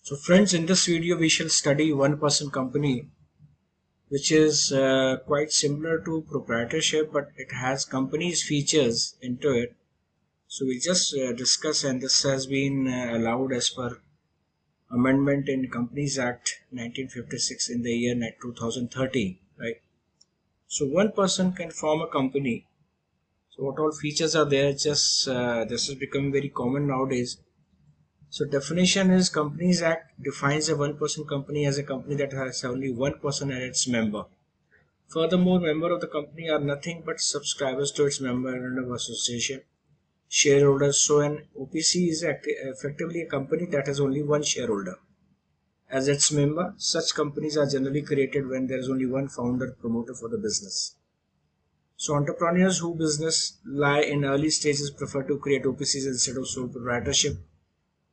So friends, in this video we shall study one-person company, which is quite similar to proprietorship, but it has company's features into it. So we just discuss, and this has been allowed as per amendment in Companies Act 1956 in the year 2013, right? So one person can form a company. So what all features are there? Just this is becoming very common nowadays. So definition is Companies Act defines a one-person company as a company that has only one person as its member. Furthermore, members of the company are nothing but subscribers to its memorandum of association, shareholders. So an OPC is effectively a company that has only one shareholder as its member. Such companies are generally created when there is only one founder promoter for the business. So entrepreneurs whose business lie in early stages prefer to create OPCs instead of sole proprietorship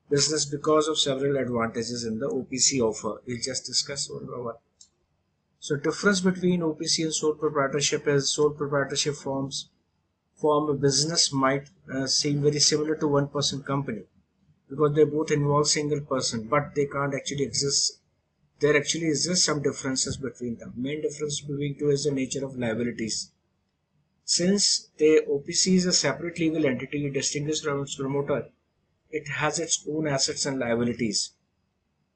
business because of several advantages in the OPC offer. We'll just discuss one by one. So difference between OPC and sole proprietorship is sole proprietorship form a business might seem very similar to one person company because they both involve single person, but they can't actually exist. There actually exists some differences between them. Main difference between two is the nature of liabilities. Since the OPC is a separate legal entity distinguished from its promoter, it has its own assets and liabilities.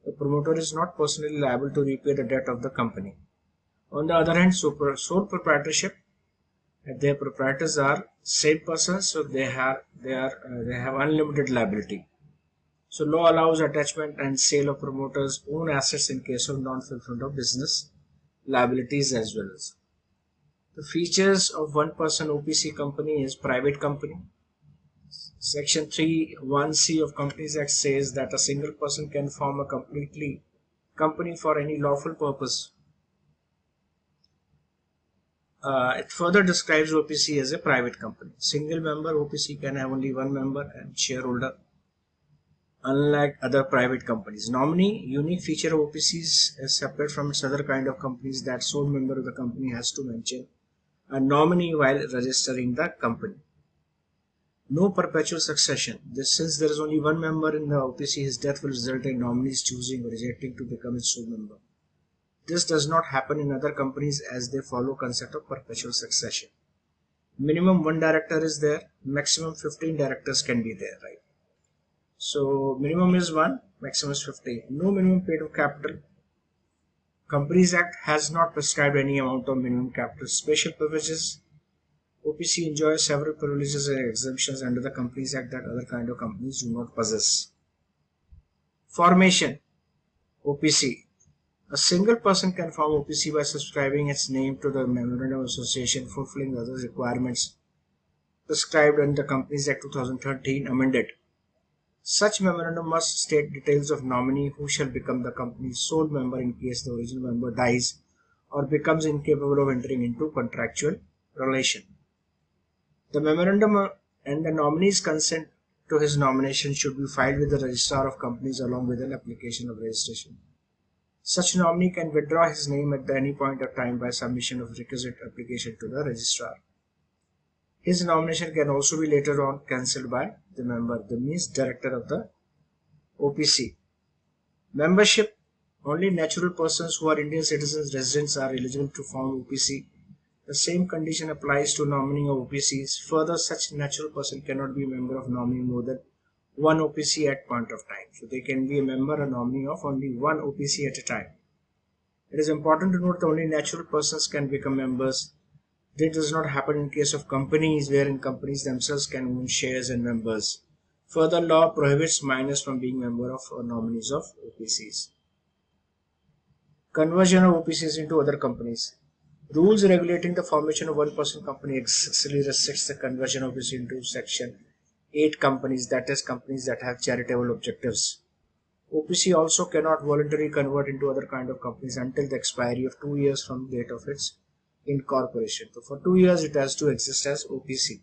The promoter is not personally liable to repay the debt of the company. On the other hand, sole proprietorship, their proprietors are same persons, so they have unlimited liability. So law allows attachment and sale of promoters' own assets in case of non-fulfillment of business liabilities as well as. The features of one-person OPC company is private company. Section 3(1)(c) of Companies Act says that a single person can form a company for any lawful purpose. It further describes OPC as a private company. Single member OPC can have only one member and shareholder, unlike other private companies. Nominee, unique feature of OPCs is separate from its other kind of companies that sole member of the company has to mention a nominee while registering the company. No perpetual succession. Since there is only one member in the OPC, his death will result in nominees choosing or rejecting to become its sole member. This does not happen in other companies as they follow concept of perpetual succession. Minimum one director is there, maximum 15 directors can be there, right? So minimum is 1, maximum is 15. No minimum paid of capital. Companies Act has not prescribed any amount of minimum capital. Special privileges. OPC enjoys several privileges and exemptions under the Companies Act that other kind of companies do not possess. Formation. OPC. A single person can form OPC by subscribing its name to the Memorandum of Association, fulfilling other requirements prescribed under the Companies Act 2013 amended. Such memorandum must state details of nominee who shall become the company's sole member in case the original member dies or becomes incapable of entering into contractual relation. The memorandum and the nominee's consent to his nomination should be filed with the Registrar of Companies along with an application of registration. Such nominee can withdraw his name at any point of time by submission of requisite application to the registrar. His nomination can also be later on cancelled by the member, the means director of the OPC. Membership. Only natural persons who are Indian citizens residents are eligible to form OPC. The same condition applies to nominee of OPCs. Further, such natural person cannot be a member of nominee more than one OPC at point of time. So they can be a member or nominee of only one OPC at a time. It is important to note that only natural persons can become members. This does not happen in case of companies, wherein companies themselves can own shares and members. Further, law prohibits minors from being member of or nominees of OPCs. Conversion of OPCs into other companies. Rules regulating the formation of one-person company excessively restricts the conversion of OPC into Section 8 companies, that is, companies that have charitable objectives. OPC also cannot voluntarily convert into other kind of companies until the expiry of 2 years from the date of its incorporation. So for 2 years it has to exist as OPC.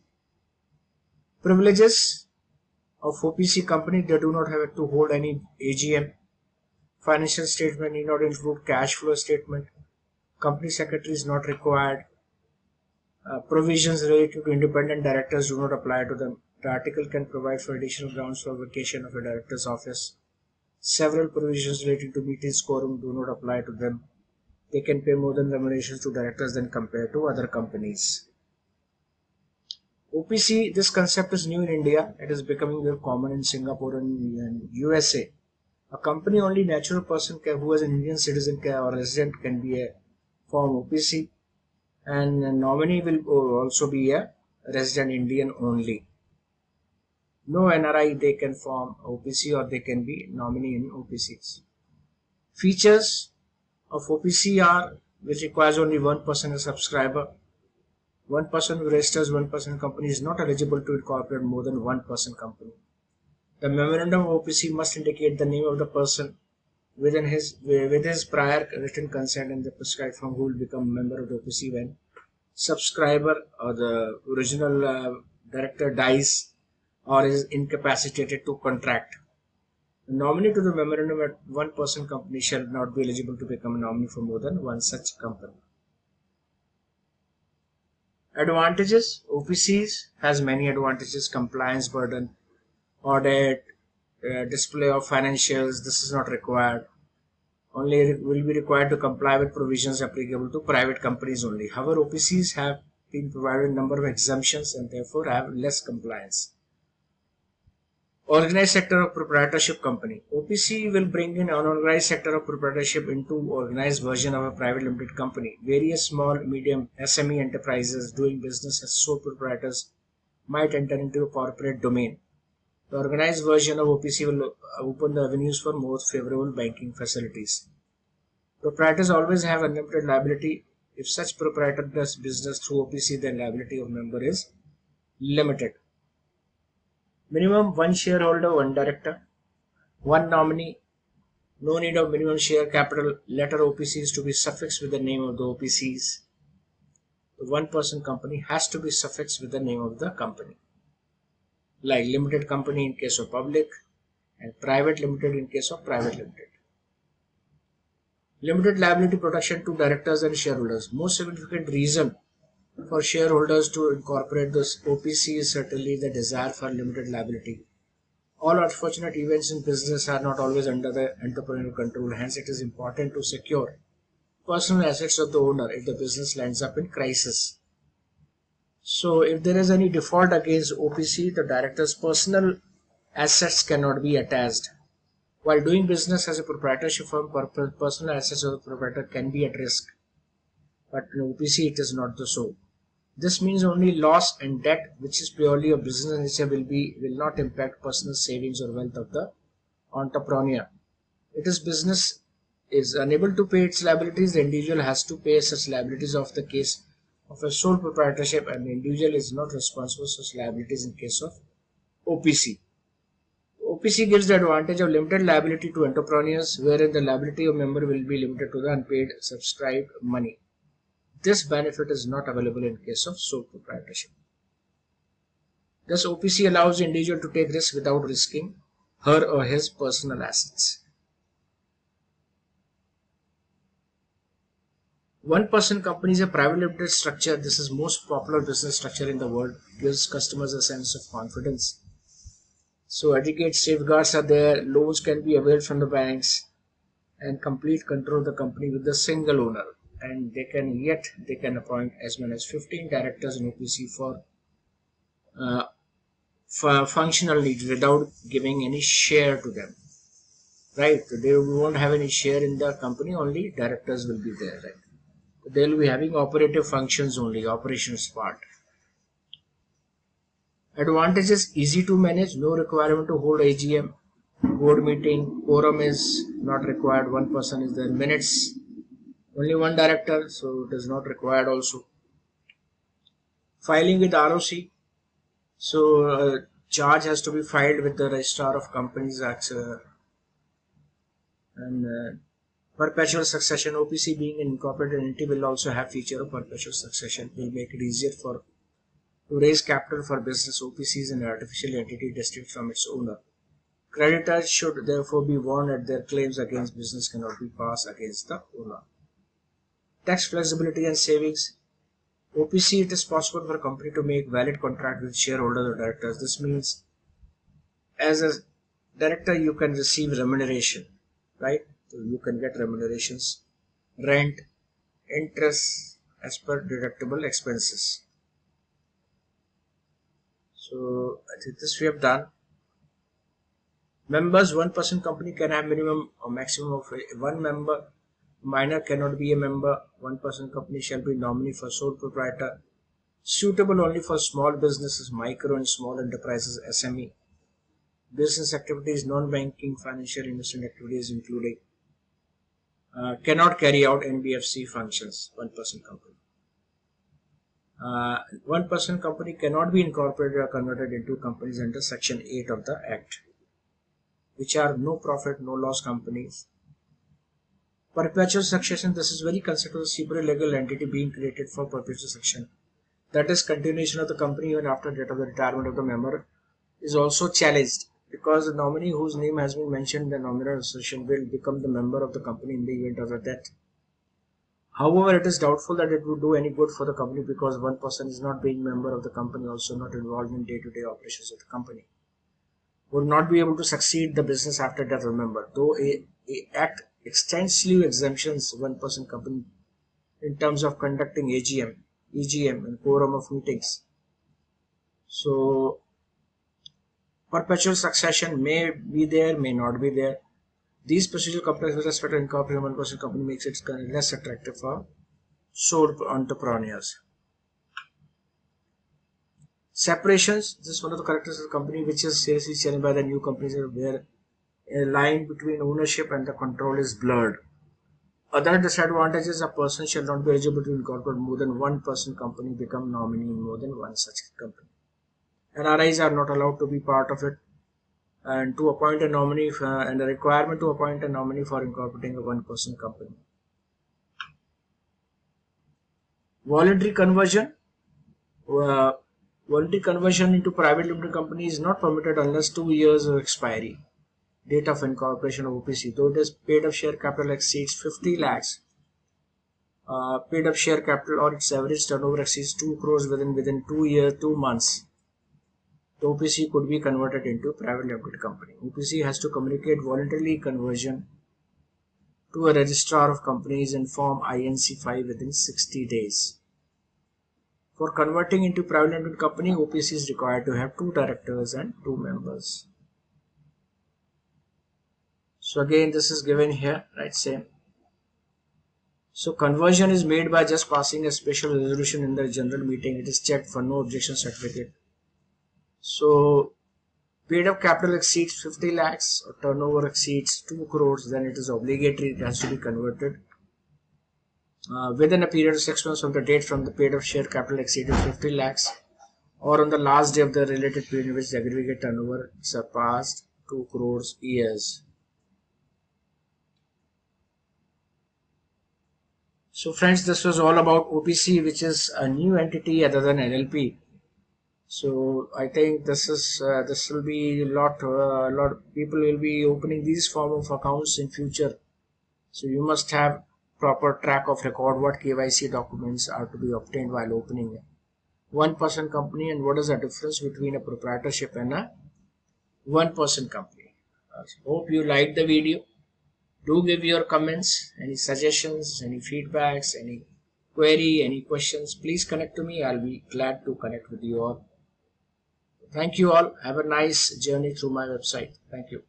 Privileges of OPC company: they do not have to hold any AGM. Financial statement need not include cash flow statement. Company secretary is not required. Provisions related to independent directors do not apply to them. The article can provide for additional grounds for vacation of a director's office. Several provisions relating to meeting quorum do not apply to them. They can pay more than remunerations to directors than compared to other companies. OPC, this concept is new in India. It is becoming very common in Singapore and USA. A company only natural person who is an Indian citizen or resident can be a form OPC, and a nominee will also be a resident Indian only. No NRI they can form OPC or they can be nominee in OPCs. Features of OPC are which requires only one person as subscriber. One person who registers one person company is not eligible to incorporate more than one person company. The memorandum of OPC must indicate the name of the person with his prior written consent and the prescribed form who will become a member of the OPC when subscriber or the original director dies or is incapacitated to contract. The nominee to the memorandum at one person company shall not be eligible to become a nominee for more than one such company. Advantages: OPCs has many advantages: compliance burden, audit, display of financials. This is not required. Only will be required to comply with provisions applicable to private companies only. However, OPCs have been provided a number of exemptions and therefore have less compliance. Organized sector of proprietorship company. OPC will bring in unorganized sector of proprietorship into organized version of a private limited company. Various small, medium, SME enterprises doing business as sole proprietors might enter into a corporate domain. The organized version of OPC will open the avenues for more favorable banking facilities. Proprietors always have unlimited liability. If such proprietor does business through OPC, then liability of member is limited. Minimum one shareholder, one director, one nominee. No need of minimum share capital. Letter OPCs to be suffixed with the name of the OPCs. The one person company has to be suffixed with the name of the company. Like limited company in case of public and private limited in case of private limited. Limited liability protection to directors and shareholders. Most significant reason for shareholders to incorporate this OPC is certainly the desire for limited liability. All unfortunate events in business are not always under the entrepreneurial control, hence it is important to secure personal assets of the owner if the business lands up in crisis. So if there is any default against OPC, the director's personal assets cannot be attached. While doing business as a proprietorship firm, personal assets of the proprietor can be at risk, but in OPC it is not so. This means only loss and debt, which is purely a business nature, will not impact personal savings or wealth of the entrepreneur. It is business is unable to pay its liabilities, the individual has to pay such liabilities of the case of a sole proprietorship, and the individual is not responsible for such liabilities in case of OPC. OPC gives the advantage of limited liability to entrepreneurs, wherein the liability of member will be limited to the unpaid subscribed money. This benefit is not available in case of sole proprietorship. Thus, OPC allows the individual to take risk without risking her or his personal assets. One person company is a private limited structure. This is most popular business structure in the world. Gives customers a sense of confidence. So adequate safeguards are there. Loans can be availed from the banks, and complete control of the company with the single owner. And they can appoint as many as 15 directors in OPC for functional needs without giving any share to them. Right? They won't have any share in the company. Only directors will be there. Right? They will be having operative functions only, operations part. Advantages: easy to manage, no requirement to hold AGM, board meeting, quorum is not required, one person is there, minutes, only one director, so it is not required also. Filing with ROC, so charge has to be filed with the Registrar of Companies Act, and perpetual succession. OPC being an incorporated entity will also have feature of perpetual succession. Will make it easier to raise capital for business. OPC is an artificial entity distinct from its owner. Creditors should therefore be warned that their claims against business cannot be passed against the owner. Tax flexibility and savings. OPC, it is possible for a company to make valid contract with shareholders or directors. This means as a Director, you can receive remuneration, right? So you can get remunerations, rent, interest as per deductible expenses. So I think this we have done. Members, one-person company can have minimum or maximum of one member. Minor cannot be a member. One-person company shall be nominee for sole proprietor. Suitable only for small businesses, micro and small enterprises, SME. Business activities, non-banking financial investment activities including. Cannot carry out NBFC functions, one-person company. One-person company cannot be incorporated or converted into companies under Section 8 of the Act, which are no profit, no loss companies. Perpetual succession, this is very considered a super legal entity being created for perpetual succession. That is continuation of the company even after date of the retirement of the member is also challenged because the nominee whose name has been mentioned in the nominal association will become the member of the company in the event of a death. However, it is doubtful that it would do any good for the company because one person is not being member of the company, also not involved in day-to-day operations of the company, would not be able to succeed the business after death of member. Though a act extensively exemptions one-person company in terms of conducting AGM, EGM, and quorum of meetings. So perpetual succession may be there, may not be there. These procedural companies with respect to incorporating one-person company makes it less attractive for sole entrepreneurs. Separations. This is one of the characteristics of the company which is seriously challenged by the new companies where a line between ownership and the control is blurred. Other disadvantages: a person shall not be eligible to incorporate more than one-person company, become nominee in more than one such company. NRIs are not allowed to be part of it, and to appoint a nominee and the requirement to appoint a nominee for incorporating a one-person company. Voluntary conversion. Uh, Voluntary conversion into private limited company is not permitted unless 2 years of expiry date of incorporation of OPC. Though it is paid up share capital exceeds 50 lakhs, paid up share capital or its average turnover exceeds 2 crores within 2 years, 2 months, the OPC could be converted into private limited company. OPC has to communicate voluntarily conversion to a registrar of companies and form INC 5 within 60 days. For converting into private limited company, OPC is required to have 2 directors and 2 members. So again, this is given here, right? Same. So conversion is made by just passing a special resolution in the general meeting. It is checked for no objection certificate. So paid up capital exceeds 50 lakhs or turnover exceeds 2 crores, then it is obligatory. It has to be converted within a period of 6 months from the date from the paid up share capital exceeded 50 lakhs or on the last day of the related period in which the aggregate turnover surpassed 2 crores years. So friends, this was all about OPC, which is a new entity other than NLP. So I think this will be a lot of people will be opening these form of accounts in future. So you must have proper track of record what KYC documents are to be obtained while opening a one-person company and what is the difference between a proprietorship and a one-person company. Hope you liked the video. Do give your comments, any suggestions, any feedbacks, any query, any questions. Please connect to me. I'll be glad to connect with you all. Thank you all. Have a nice journey through my website. Thank you.